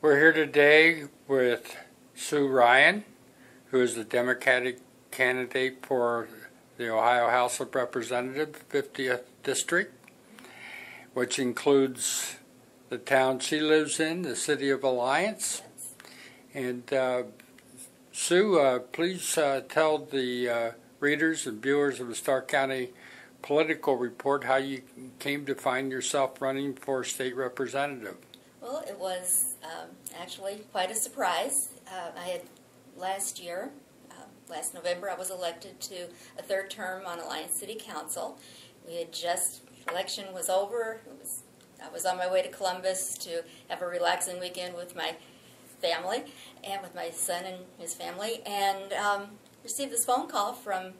We're here today with Sue Ryan, who is the Democratic candidate for the Ohio House of Representatives, 50th District, which includes the town she lives in, the city of Alliance. And Sue, please tell the readers and viewers of the Stark County Political Report how you came to find yourself running for state representative. Well, it was actually quite a surprise. I had last November, I was elected to a third term on Alliance City Council. We had election was over. I was on my way to Columbus to have a relaxing weekend with my family and with my son and his family, and received this phone call from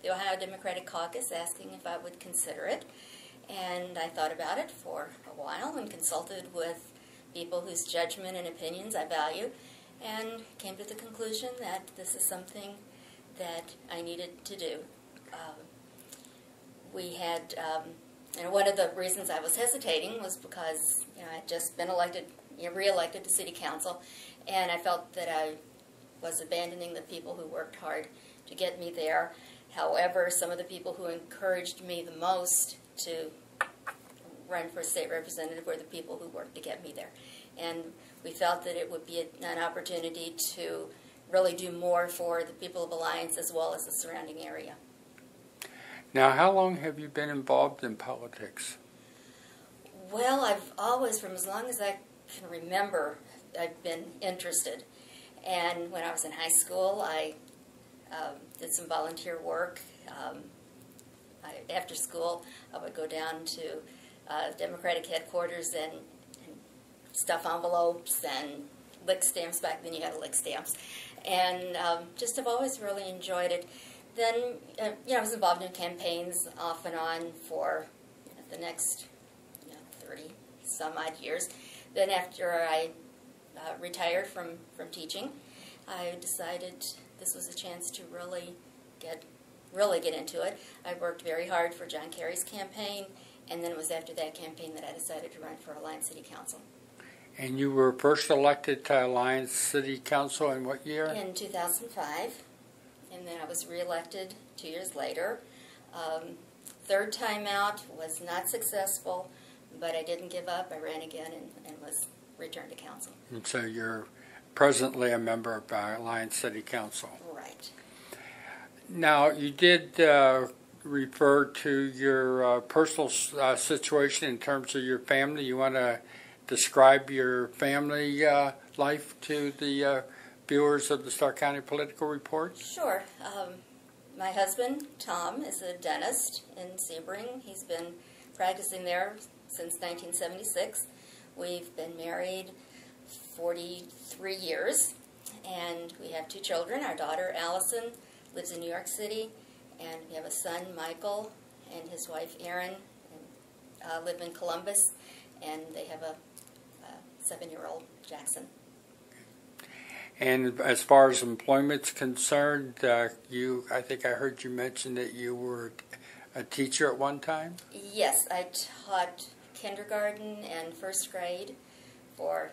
the Ohio Democratic Caucus asking if I would consider it. And I thought about it for a while and consulted with people whose judgment and opinions I value, and came to the conclusion that this is something that I needed to do. We had, one of the reasons I was hesitating was because I had just been re-elected to City Council, and I felt that I was abandoning the people who worked hard to get me there. However, some of the people who encouraged me the most to run for state representative were the people who worked to get me there. And we felt that it would be an opportunity to really do more for the people of Alliance as well as the surrounding area. Now, how long have you been involved in politics? Well, I've always, from as long as I can remember, I've been interested. And when I was in high school, I did some volunteer work. After school, I would go down to Democratic headquarters and stuff envelopes and lick stamps. Back then you had to lick stamps. And just have always really enjoyed it. Then, I was involved in campaigns off and on for the next 30-some-odd years. Then after I retired from teaching, I decided this was a chance to really get into it. I worked very hard for John Kerry's campaign, and then it was after that campaign that I decided to run for Alliance City Council. And you were first elected to Alliance City Council in what year? In 2005, and then I was re-elected 2 years later. Third time out was not successful, but I didn't give up. I ran again and was returned to council. And so you're presently a member of Alliance City Council. Right. Now, you did refer to your personal situation in terms of your family. You want to describe your family life to the viewers of the Stark County Political Report? Sure. My husband, Tom, is a dentist in Sebring. He's been practicing there since 1976. We've been married 43 years, and we have 2 children. Our daughter, Allison, lives in New York City, and we have a son, Michael, and his wife, Erin, live in Columbus, and they have a 7-year-old, Jackson. And as far as employment's concerned, I think I heard you mention that you were a teacher at one time? Yes, I taught kindergarten and first grade for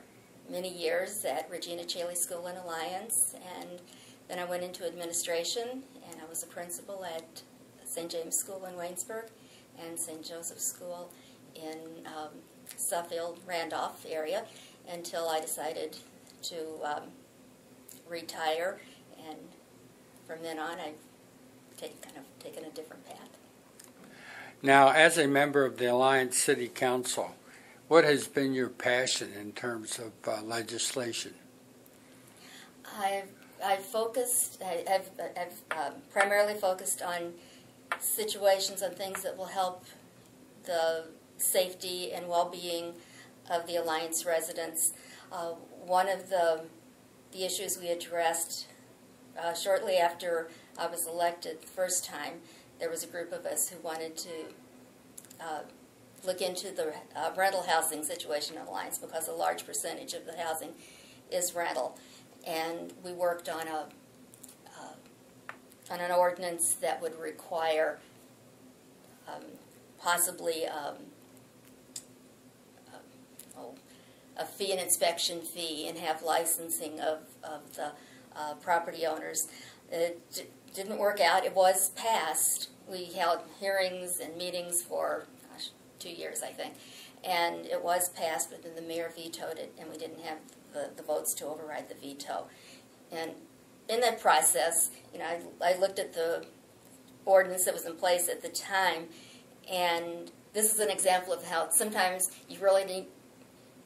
many years at Regina Chaley School in Alliance, and then I went into administration, and I was a principal at St. James School in Waynesburg and St. Joseph School in Suffield, Randolph area, until I decided to retire, and from then on I've taken a different path. Now, as a member of the Alliance City Council, what has been your passion in terms of legislation? I've primarily focused on situations, on things that will help the safety and well-being of the Alliance residents. One of the issues we addressed shortly after I was elected the first time, there was a group of us who wanted to look into the rental housing situation in Alliance, because a large percentage of the housing is rental. And we worked on an ordinance that would require possibly a fee, an inspection fee, and have licensing of the property owners. It didn't work out. It was passed. We held hearings and meetings for 2 years, I think, and it was passed, but then the mayor vetoed it, and we didn't have the votes to override the veto. And in that process, I looked at the ordinance that was in place at the time, and this is an example of how sometimes you really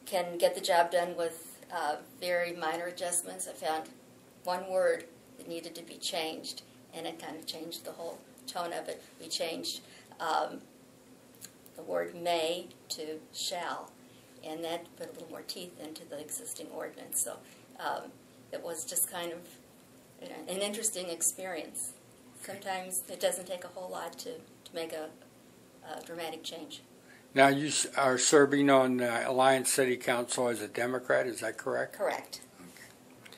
can get the job done with very minor adjustments. I found one word that needed to be changed, and it kind of changed the whole tone of it. We changed the word may to shall, and that put a little more teeth into the existing ordinance. So it was just kind of an interesting experience. Sometimes it doesn't take a whole lot to make a dramatic change. Now you are serving on Alliance City Council as a Democrat, is that correct? Correct. Okay.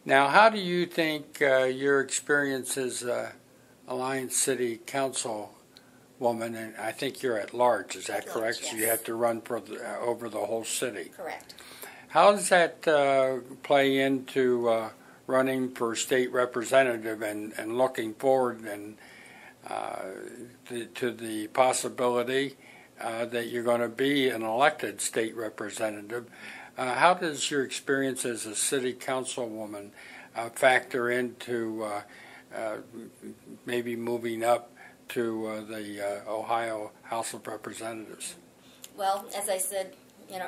Now how do you think your experience as Alliance City Council woman, and I think you're at large, is that correct? Yes. So you have to run for over the whole city. Correct. How does that play into running for state representative and looking forward and to the possibility that you're going to be an elected state representative? How does your experience as a city councilwoman factor into maybe moving up to the Ohio House of Representatives? Well, as I said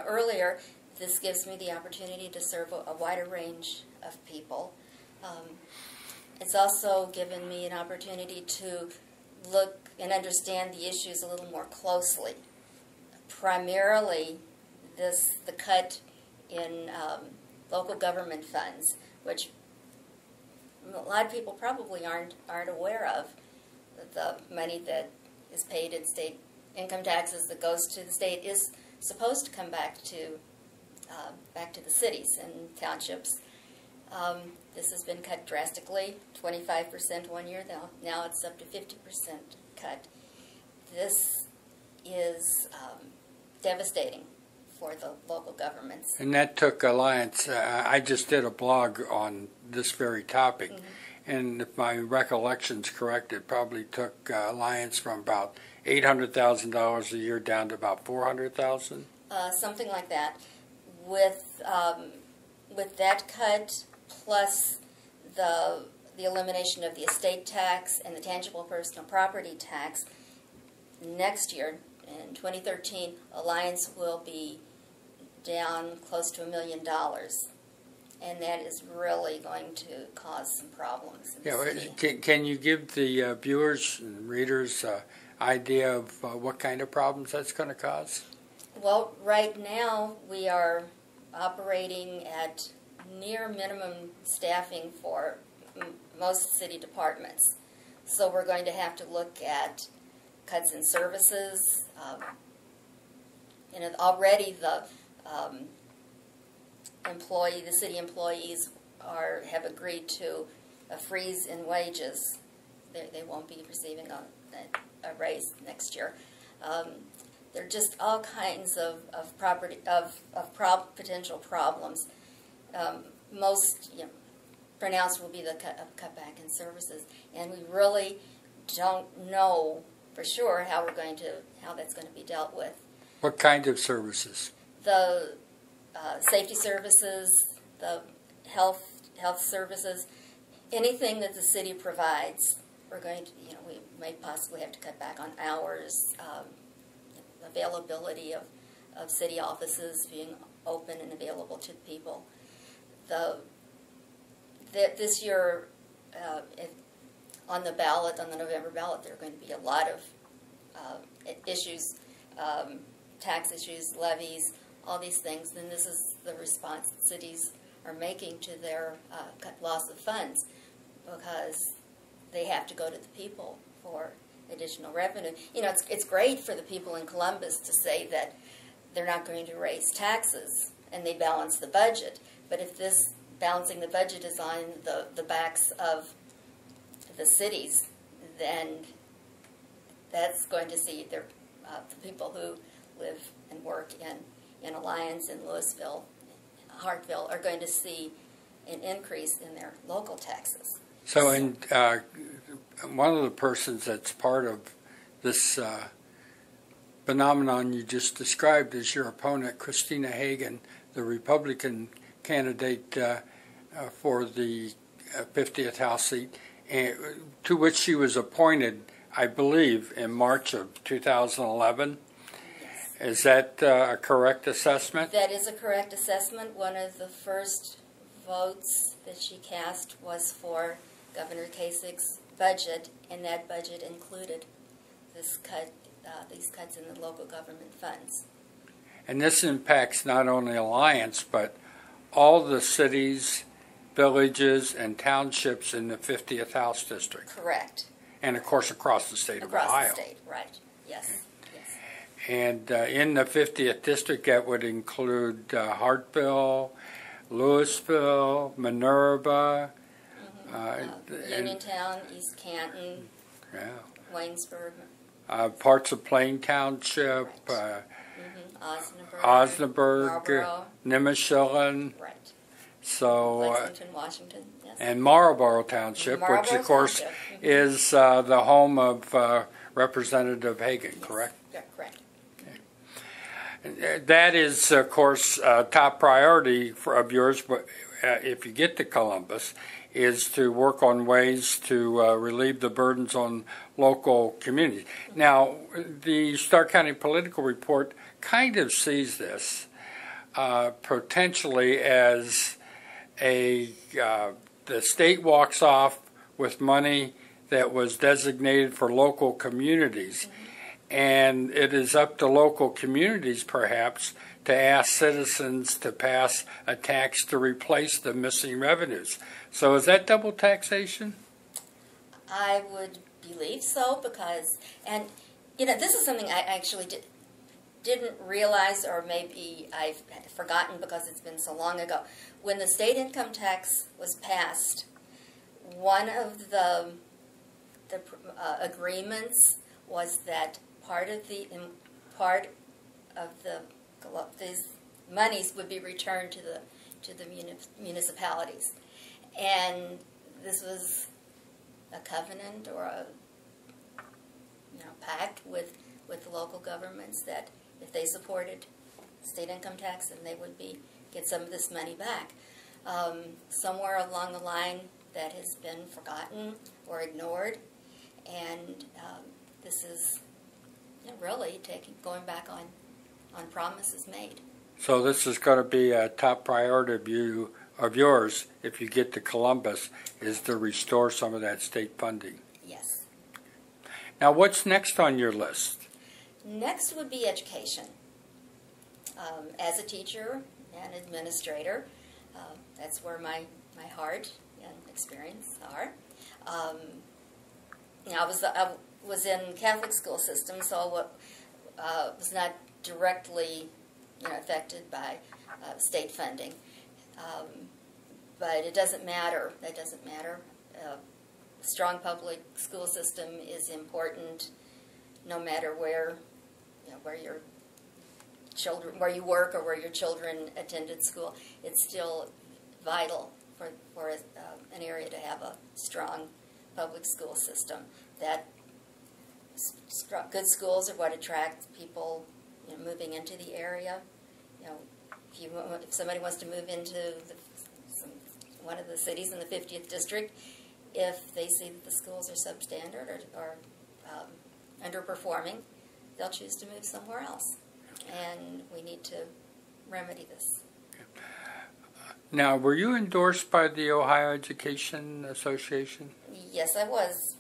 earlier, this gives me the opportunity to serve a wider range of people. It's also given me an opportunity to look and understand the issues a little more closely. Primarily, the cut in local government funds, which a lot of people probably aren't aware of. The money that is paid in state income taxes that goes to the state is supposed to come back to the cities and townships. This has been cut drastically, 25% one year. Now it's up to 50% cut. This is devastating for the local governments. And that took Alliance. I just did a blog on this very topic. Mm-hmm. And if my recollection's correct, it probably took Alliance from about $800,000 a year down to about $400,000. Something like that. With that cut, plus the elimination of the estate tax and the tangible personal property tax, next year in 2013, Alliance will be down close to $1 million. And that is really going to cause some problems in the city. Can you give the viewers and readers an idea of what kind of problems that's going to cause? Well, right now we are operating at near minimum staffing for most city departments. So we're going to have to look at cuts in services. Already the city employees have agreed to a freeze in wages. They won't be receiving a raise next year. There are just all kinds of potential problems. Most pronounced will be the cutback in services, and we really don't know for sure how that's going to be dealt with. What kind of services? The safety services, the health services, anything that the city provides. We're going to, we may possibly have to cut back on hours, availability of city offices being open and available to people. This year, on the ballot, on the November ballot, there are going to be a lot of issues, tax issues, levies, all these things. And this is the response that cities are making to their loss of funds, because they have to go to the people for additional revenue. It's great for the people in Columbus to say that they're not going to raise taxes and they balance the budget. But if this balancing the budget is on the backs of the cities, then that's going to see the people who live and work in Alliance, in Louisville, Hartville are going to see an increase in their local taxes. So, one of the persons that's part of this phenomenon you just described is your opponent, Christina Hagan, the Republican candidate for the 50th House seat, to which she was appointed, I believe, in March of 2011. Yes. Is that a correct assessment? That is a correct assessment. One of the first votes that she cast was for Governor Kasich's budget, and that budget included this these cuts in the local government funds. And this impacts not only Alliance, but all the cities, villages, and townships in the 50th House District. Correct. And, of course, across the state of Ohio. Across the state, right. Yes. Okay. Yes. And in the 50th District, that would include Hartville, Louisville, Minerva. Uniontown, East Canton, Yeah. Waynesburg. Parts of Plain Township, Right. Osnaburg, Osnaburg, Marlboro. Nimishillen, Right. so Lexington, Washington, yes. and Marlboro Township, which Marlboro of course Township. is the home of Representative Hagan, correct? Yeah, correct. That is, of course, top priority of yours, but if you get to Columbus, is to work on ways to relieve the burdens on local communities. Now, the Stark County Political Report kind of sees this potentially as the state walks off with money that was designated for local communities, and it is up to local communities, perhaps, to ask citizens to pass a tax to replace the missing revenues. So is that double taxation? I would believe so because, and this is something I actually didn't realize, or maybe I've forgotten because it's been so long ago. When the state income tax was passed, one of the agreements was that part of these monies would be returned to the municipalities, and this was a covenant or a pact with the local governments that if they supported state income tax, then they would get some of this money back. Somewhere along the line, that has been forgotten or ignored, and this is really going back on promises made. So this is going to be a top priority of yours if you get to Columbus, is to restore some of that state funding. Yes. Now, what's next on your list? Next would be education. As a teacher and administrator, that's where my heart and experience are. I was in Catholic school system, so was not directly affected by state funding. But it doesn't matter. That doesn't matter. A strong public school system is important, no matter where your children, where you work, or where your children attended school. It's still vital for an area to have a strong public school system. That good schools are what attract people moving into the area. If somebody wants to move into one of the cities in the 50th District, if they see that the schools are substandard or underperforming, they'll choose to move somewhere else. And we need to remedy this. Now, were you endorsed by the Ohio Education Association? Yes, I was.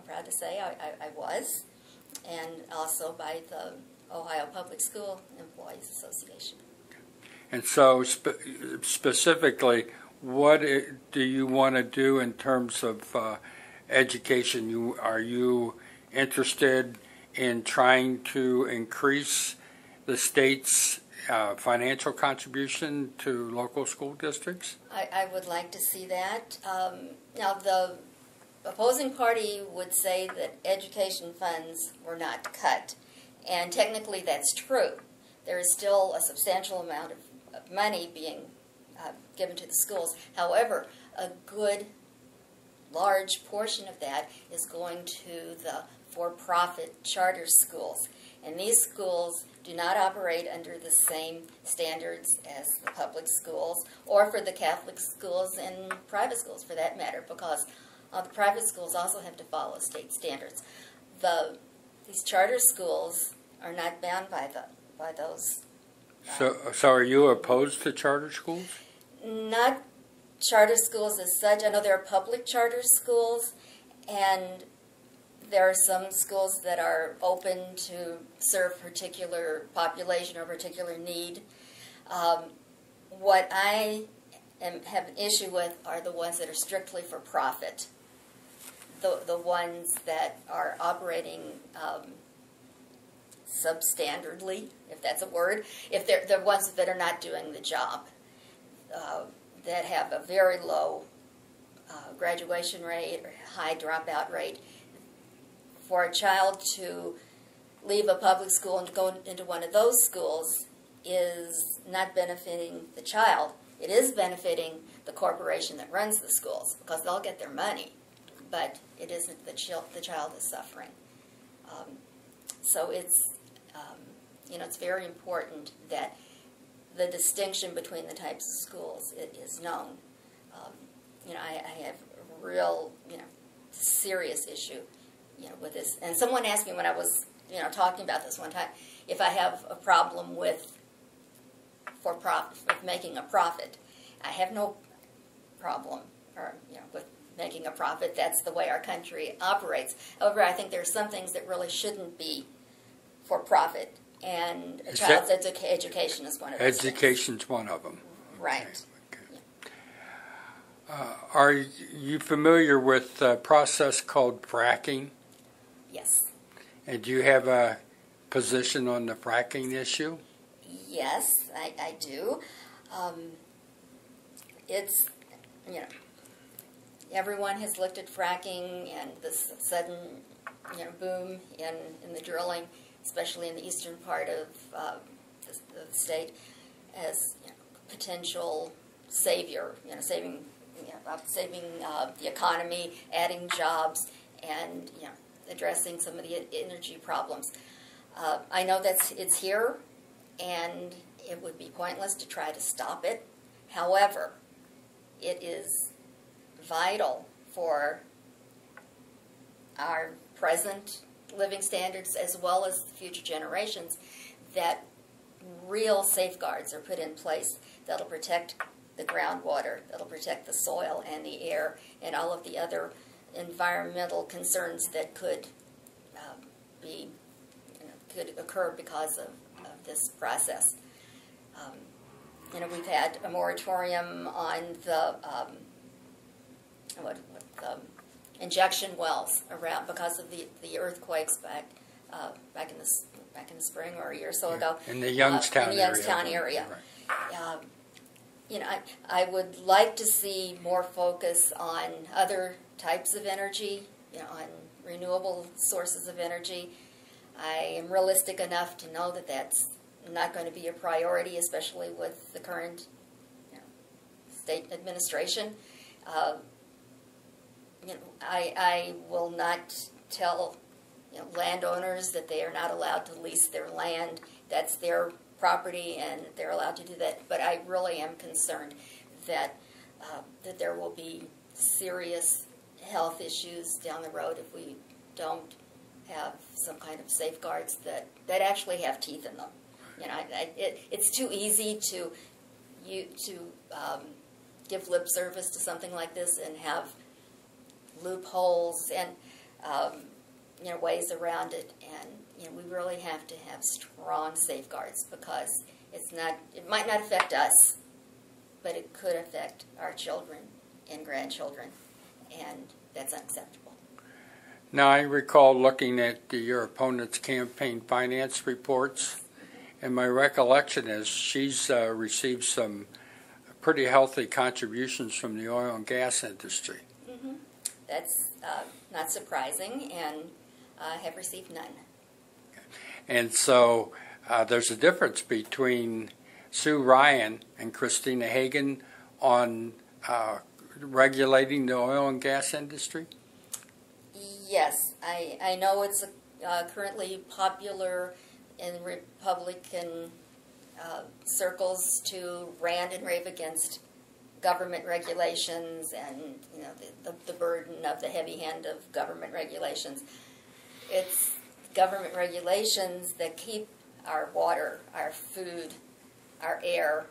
Proud to say I was. And also by the Ohio Public School Employees Association. And so specifically, what do you want to do in terms of education? Are you interested in trying to increase the state's financial contribution to local school districts? I would like to see that. Now, the opposing party would say that education funds were not cut, and technically that's true. there is still a substantial amount of money being given to the schools. However, a good large portion of that is going to the for-profit charter schools. And these schools do not operate under the same standards as the public schools, or for the Catholic schools and private schools for that matter, because the private schools also have to follow state standards. These charter schools are not bound by those. So are you opposed to charter schools? Not charter schools as such. I know there are public charter schools, and there are some schools that are open to serve a particular population or a particular need. What I have an issue with are the ones that are strictly for profit. The ones that are operating substandardly, if that's a word, if they're the ones that are not doing the job, that have a very low graduation rate or high dropout rate. For a child to leave a public school and go into one of those schools is not benefiting the child. It is benefiting the corporation that runs the schools, because they'll get their money, but it isn't the child is suffering. So it's it's very important that the distinction between the types of schools is known. I have a real serious issue with this. And someone asked me when I was talking about this one time if I have a problem with making a profit. I have no problem with making a profit. That's the way our country operates. However, I think there are some things that really shouldn't be for profit, and a child's education is one of those. Education's one of them. Right. Okay. Yeah. Are you familiar with a process called fracking? Yes. And do you have a position on the fracking issue? Yes, I do. It's, everyone has looked at fracking and this sudden, boom in the drilling, especially in the eastern part of the state, as potential savior, saving the economy, adding jobs, and addressing some of the energy problems. I know that it's here, and it would be pointless to try to stop it. However, it is vital for our present living standards as well as future generations that real safeguards are put in place that'll protect the groundwater, that'll protect the soil and the air and all of the other environmental concerns that could could occur because of this process. We've had a moratorium on the injection wells around because of the earthquakes back in the spring or a year or so ago in the Youngstown area. Right. I would like to see more focus on other types of energy, on renewable sources of energy. I am realistic enough to know that that's not going to be a priority, especially with the current state administration. I will not tell landowners that they are not allowed to lease their land. That's their property, and they're allowed to do that. But I really am concerned that there will be serious health issues down the road if we don't have some kind of safeguards that actually have teeth in them. It's too easy to give lip service to something like this and have loopholes and ways around it, and we really have to have strong safeguards, because it might not affect us, but it could affect our children and grandchildren, and that's unacceptable. Now, I recall looking at your opponent's campaign finance reports, and my recollection is she's received some pretty healthy contributions from the oil and gas industry. Mm-hmm. That's not surprising, and have received none. And so there's a difference between Sue Ryan and Christina Hagan on regulating the oil and gas industry? Yes, I know it's currently popular in Republican circles to rant and rave against government regulations and the burden of the heavy hand of government regulations. It's government regulations that keep our water, our food, our air,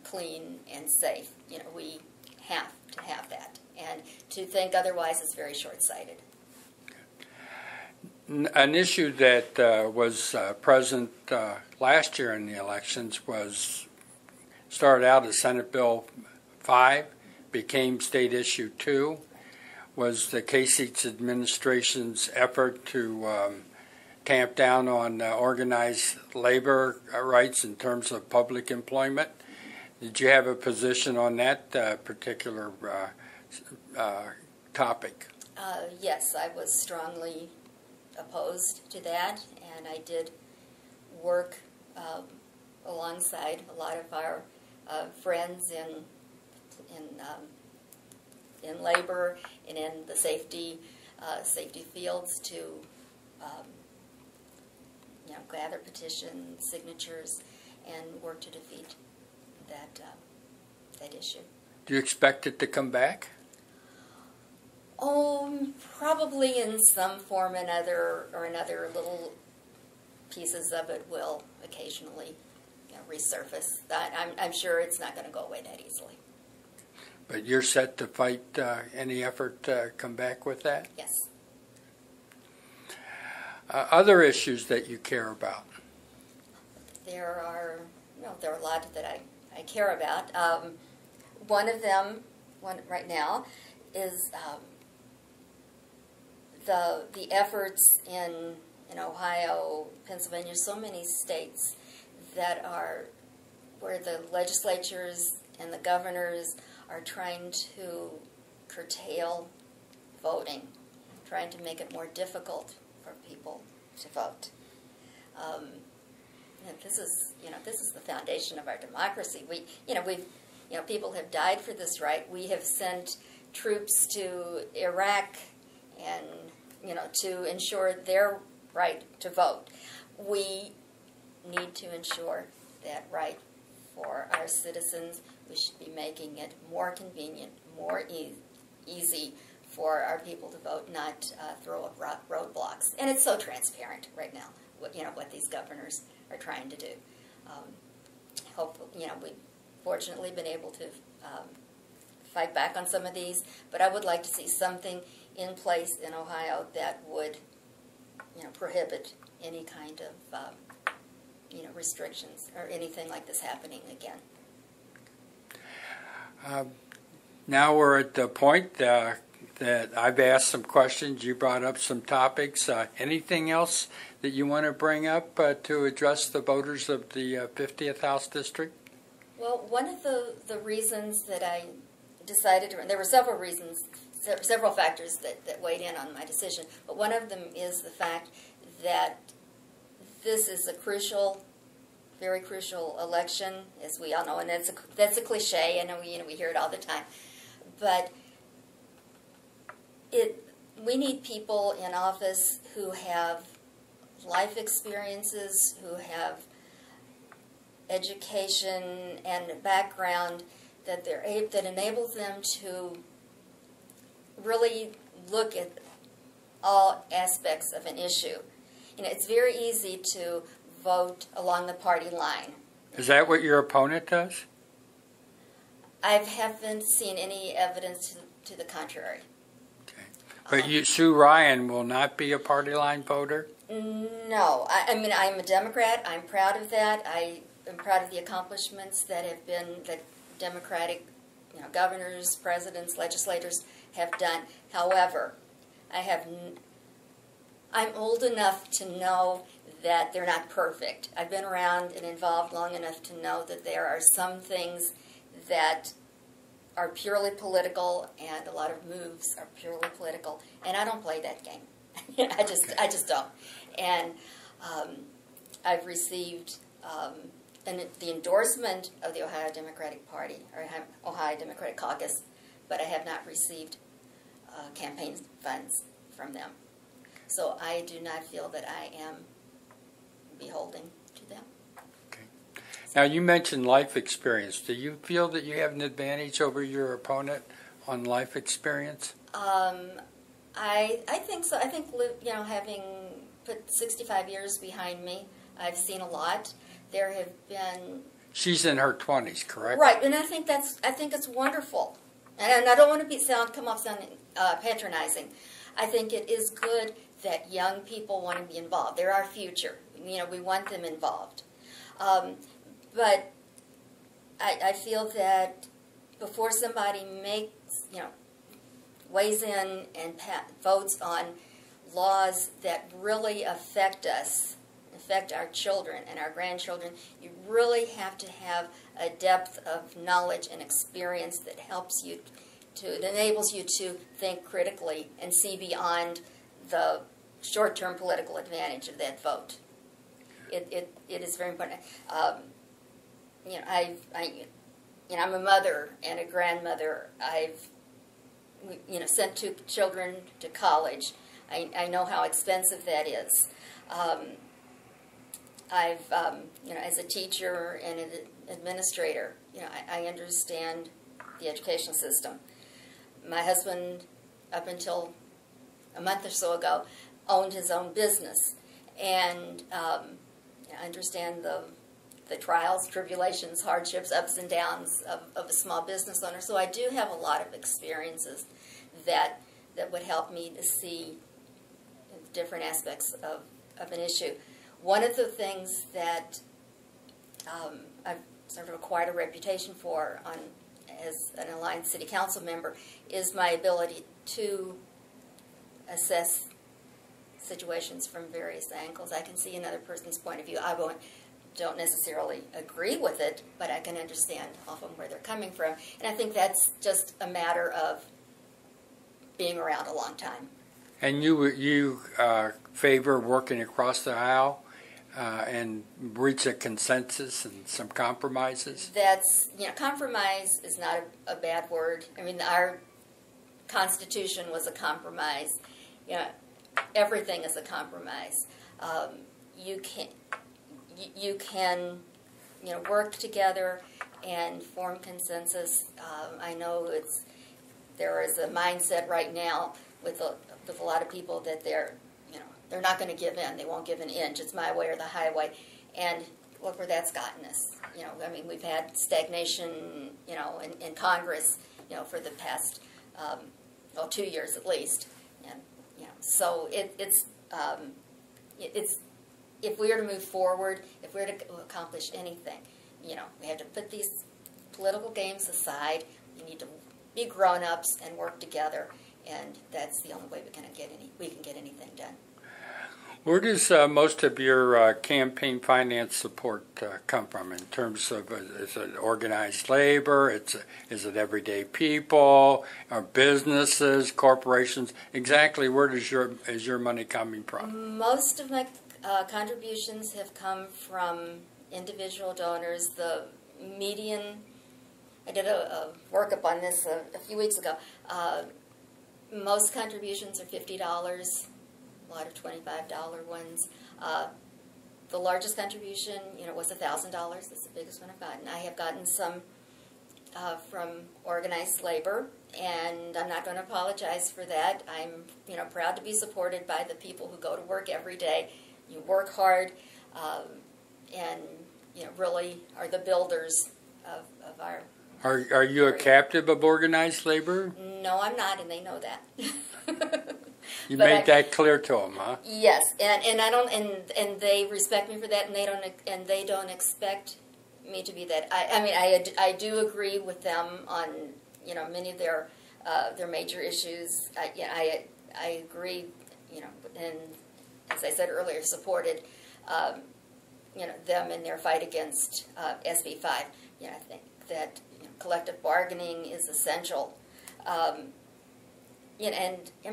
clean and safe. We have to have that, and to think otherwise is very short-sighted. An issue that was present last year in the elections started out as Senate Bill 5, became State Issue 2, was the Kasich administration's effort to tamp down on organized labor rights in terms of public employment. Did you have a position on that particular topic? Yes, I was strongly opposed to that, and I did work alongside a lot of our friends in labor and in the safety fields to gather petition signatures and work to defeat that issue. Do you expect it to come back? Probably in some form or another. Little pieces of it will occasionally resurface. I'm sure it's not going to go away that easily. But you're set to fight any effort to come back with that? Yes. Other issues that you care about? There are a lot that I care about. One of them, right now, is the efforts in Ohio, Pennsylvania, so many states that are where the legislatures and the governors are trying to curtail voting, trying to make it more difficult for people to vote. This is the foundation of our democracy. People have died for this right. We have sent troops to Iraq and to ensure their right to vote. We need to ensure that right for our citizens. We should be making it more convenient, more easy for our people to vote, not throw up roadblocks. And it's so transparent right now, what these governors are trying to do. Hopefully, we've fortunately been able to fight back on some of these, but I would like to see something in place in Ohio that would, prohibit any kind of, restrictions or anything like this happening again. Now we're at the point that I've asked some questions. You brought up some topics. Anything else that you want to bring up to address the voters of the 50th House District? Well, one of the reasons that I decided to run, there were several reasons, several factors that weighed in on my decision, but one of them is the fact that this is a crucial, very crucial election, as we all know, and that's a cliche. I know we hear it all the time, but we need people in office who have life experiences, who have education and background that enables them to really look at all aspects of an issue. It's very easy to vote along the party line. Is that what your opponent does? I haven't seen any evidence to the contrary. Okay. But Sue Ryan will not be a party line voter? No. I'm a Democrat. I'm proud of that. I am proud of the accomplishments that Democratic governors, presidents, legislators have done. However, I'm old enough to know that they're not perfect. I've been around and involved long enough to know that there are some things that are purely political, and a lot of moves are purely political, and I don't play that game. I just don't. And I've received the endorsement of the Ohio Democratic Party, or Ohio Democratic Caucus, but I have not received campaign funds from them. So I do not feel that I am beholden to them. Okay. Now, you mentioned life experience. Do you feel that you have an advantage over your opponent on life experience? I think so. I think, having put 65 years behind me, I've seen a lot. There have been... She's in her 20s, correct? Right, and I think it's wonderful. And I don't want to come off sounding patronizing. I think it is good that young people want to be involved. They're our future. We want them involved. But I feel that before somebody weighs in and votes on laws that really affect us, affect our children and our grandchildren, you really have to have a depth of knowledge and experience that helps you it enables you to think critically and see beyond the short-term political advantage of that vote. It is very important. I'm a mother and a grandmother. I've sent 2 children to college. I know how expensive that is. As a teacher and an administrator, I understand the education system. My husband, up until a month or so ago, owned his own business, and I understand the trials, tribulations, hardships, ups and downs of a small business owner. So I do have a lot of experiences that would help me to see different aspects of an issue. One of the things that I've sort of acquired a reputation for as an Alliance City Council member is my ability to assess situations from various angles. I can see another person's point of view. Don't necessarily agree with it, but I can understand often where they're coming from. And I think that's just a matter of being around a long time. And you favor working across the aisle and reach a consensus and some compromises? Compromise is not a bad word. I mean, our Constitution was a compromise. Everything is a compromise. You can work together and form consensus. I know there is a mindset right now with a lot of people that they're not going to give in. They won't give an inch. It's my way or the highway. And look where that's gotten us. We've had stagnation, in Congress, for the past 2 years at least. And so it's if we are to move forward, if we're to accomplish anything, we have to put these political games aside. We need to be grown-ups and work together, and that's the only way we can get anything done. Where does most of your campaign finance support come from in terms of, is it organized labor, is it everyday people, or businesses, corporations? Exactly where is your money coming from? Most of my contributions have come from individual donors. The median, I did a workup on this a few weeks ago, most contributions are $50. A lot of $25 ones. The largest contribution, was $1,000. That's the biggest one I've gotten. I have gotten some from organized labor, and I'm not going to apologize for that. I'm, proud to be supported by the people who go to work every day. You work hard, and really are the builders of our. Are you a captive of organized labor? No, I'm not, and they know that. You made that clear to them, huh? Yes, and I don't, and they respect me for that, and they don't expect me to be that. I do agree with them on many of their major issues. I agree, and as I said earlier, supported them in their fight against SB 5. I think that collective bargaining is essential. And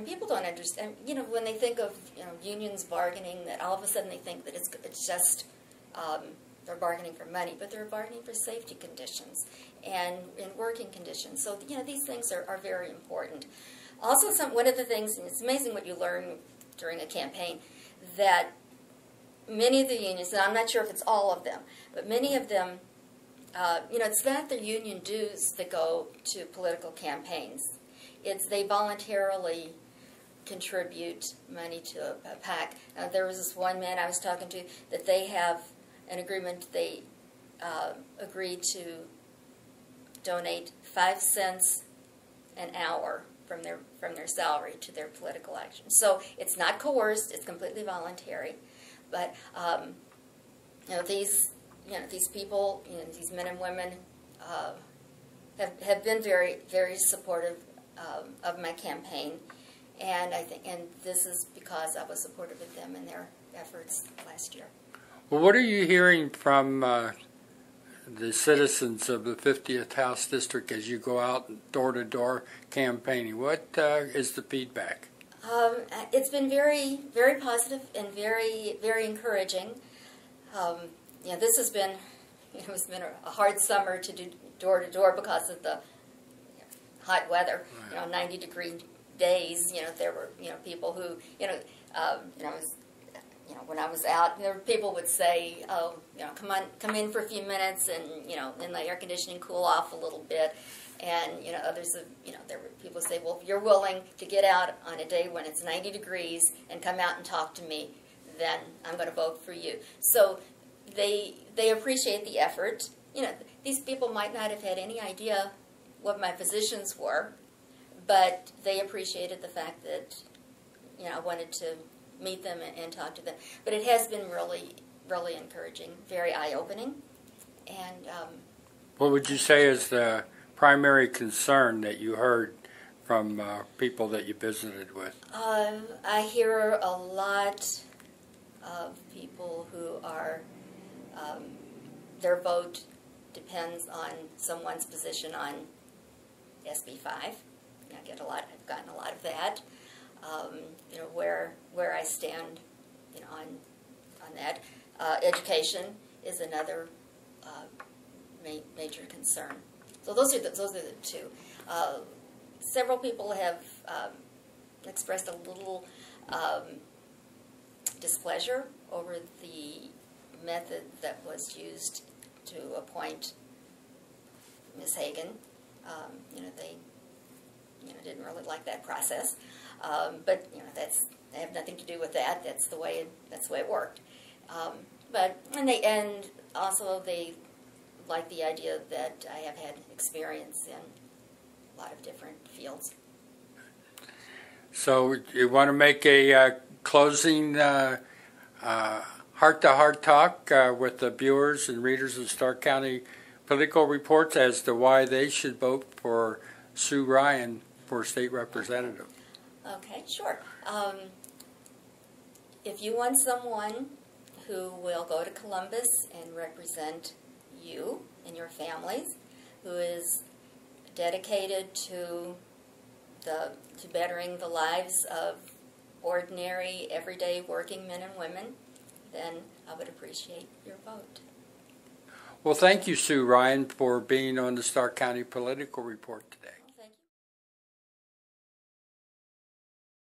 people don't understand, when they think of unions bargaining, that all of a sudden they think that it's just they're bargaining for money, but they're bargaining for safety conditions and in working conditions. So, these things are very important. Also, one of the things, and it's amazing what you learn during a campaign, that many of the unions, and I'm not sure if it's all of them, but many of them, it's not their union dues that go to political campaigns. They voluntarily contribute money to a PAC. There was this one man I was talking to that they have an agreement. They agreed to donate 5 cents an hour from their salary to their political action. So it's not coerced; it's completely voluntary. But these people, these men and women, have been very, very supportive of my campaign, and this is because I was supportive of them in their efforts last year. Well, what are you hearing from the citizens of the 50th House District as you go out door-to-door campaigning? What is the feedback? It's been very, very positive and very, very encouraging. This has been, it's been a hard summer to do door-to-door because of the hot weather. Right. 90-degree days. There were people who when I was out, people would say, "Oh, come in for a few minutes, and then the air conditioning cool off a little bit." And others, there were people who say, "Well, if you're willing to get out on a day when it's 90 degrees and come out and talk to me, then I'm going to vote for you." So they appreciate the effort. These people might not have had any idea what my positions were, but they appreciated the fact that I wanted to meet them and talk to them. But it has been really, really encouraging, very eye-opening. And what would you say is the primary concern that you heard from people that you visited with? I hear a lot of people who are their vote depends on someone's position on SB 5. I've gotten a lot of that. Where I stand, on that. Education is another major concern. So those are the two. Several people have expressed a little displeasure over the method that was used to appoint Ms. Hagan. They didn't really like that process, but they have nothing to do with that. That's the way it worked. And also they like the idea that I have had experience in a lot of different fields. So you want to make a closing heart-to-heart talk with the viewers and readers of Stark County Political Reports as to why they should vote for Sue Ryan for state representative. Okay, sure. If you want someone who will go to Columbus and represent you and your families, who is dedicated to bettering the lives of ordinary, everyday working men and women, then I would appreciate your vote. Well, thank you, Sue Ryan, for being on the Stark County Political Report today.